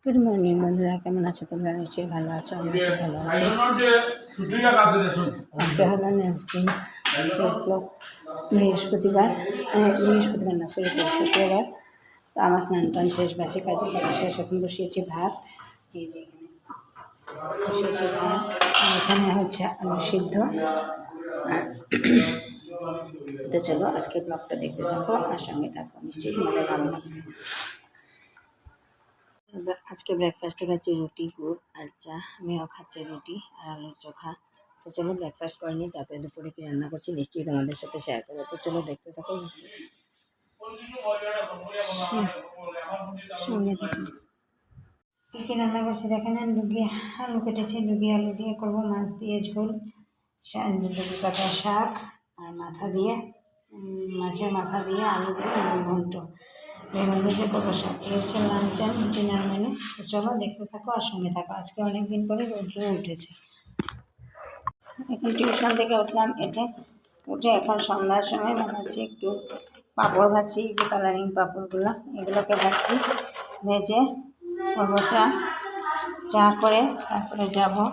Good morning বন্ধুরা, কেমন আছো তোমরা? নিশ্চয়ই ভালো আছো, আমি খুব ভালো আছি। আজকে হলো নেক্সট দিন, বৃহস্পতিবার না, সরি শুক্রবার। তো আমার স্নান টান শেষ, বাসি কাজে শেষ। এখন বসিয়েছি ভাত, এই যে এখানে বসিয়েছি ভাত, আর এখানে হচ্ছে আলু সিদ্ধ। তো চলো আজকে ব্লগটা দেখতে থাকো, আর সঙ্গে থাকো, নিশ্চয়ই তোমাদের ভালো লাগবে। আজকে ব্রেকফাস্টে খাচ্ছি রুটি, গুড় আর চা। মেয়েও খাচ্ছে রুটি আর আলুর চোখা। তো চলো ব্রেকফাস্ট করে নিই, তারপরে দুপুরে কি রান্না করছি নিশ্চয়ই তোমাদের সাথে শেয়ার করবো। তো চলো দেখতে থাকো, সঙ্গে থাকো। কী কী রান্না করছি দেখেন। আলু কেটেছি, ডুগি আলু দিয়ে করবো, মাছ দিয়ে ঝোল, ডুগি পাতা শাক, আর মাথা দিয়ে মাছের মাথা দিয়ে আলু দিয়ে ঘন্ট, বেগুন ভেজে করবো শাক। এই হচ্ছে লাঞ্চ অ্যান্ড ডিনার মেনু। তো চলো দেখতে থাকো আর সঙ্গে থাকো। আজকে অনেক দিন পরে রোদ্র উঠেছে। এখন টিউশন থেকে উঠলাম, উঠে এখন সন্ধ্যার সময় বানাচ্ছি একটু পাঁপড় ভাজছি। এই যে কালারিং পাঁপড়গুলো, এগুলোকে ভাজছি, ভেজে করবো চা করে, তারপরে যাবো।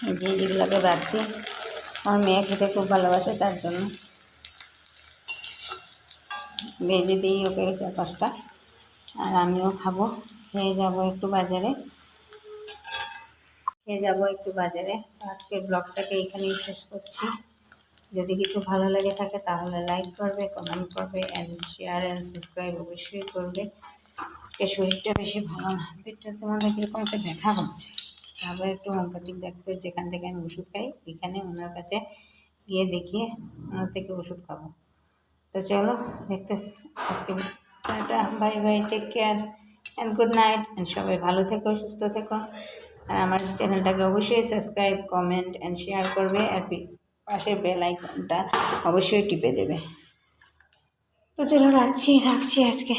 এই যে এগুলোকে ভাজছি, আমার মেয়ে খেতে খুব ভালোবাসে, তার জন্য ভেজে দিই ওকে 4-5টা, আর আমিও খাবো। খেয়ে যাবো একটু বাজারে। আজকের ব্লগটাকে এখানেই শেষ করছি। যদি কিছু ভালো লেগে থাকে তাহলে লাইক করবে, কমেন্ট করবে, অ্যান্ড শেয়ার অ্যান্ড সাবস্ক্রাইব অবশ্যই করবে। আজকে শরীরটা বেশি ভালো না, পেটটা তোমাদের কীরকম একটা ব্যথা করছে। তারপরে একটু হোমিওপ্যাথিক ডাক্তার যেখান থেকে আমি ওষুধ খাই, এখানে ওনার কাছে গিয়ে দেখিয়ে ওনার থেকে ওষুধ খাবো। তো চলো দেখতে, আজকে tata, bye bye, take care and good night. And সবাই ভালো থেকো, সুস্থ থেকো, আর আমার চ্যানেলটাকে অবশ্যই সাবস্ক্রাইব, কমেন্ট অ্যান্ড শেয়ার করবে, আর পাশের বেল আইকনটা অবশ্যই টিপে দেবে। তো চলো রাখছি আজকে।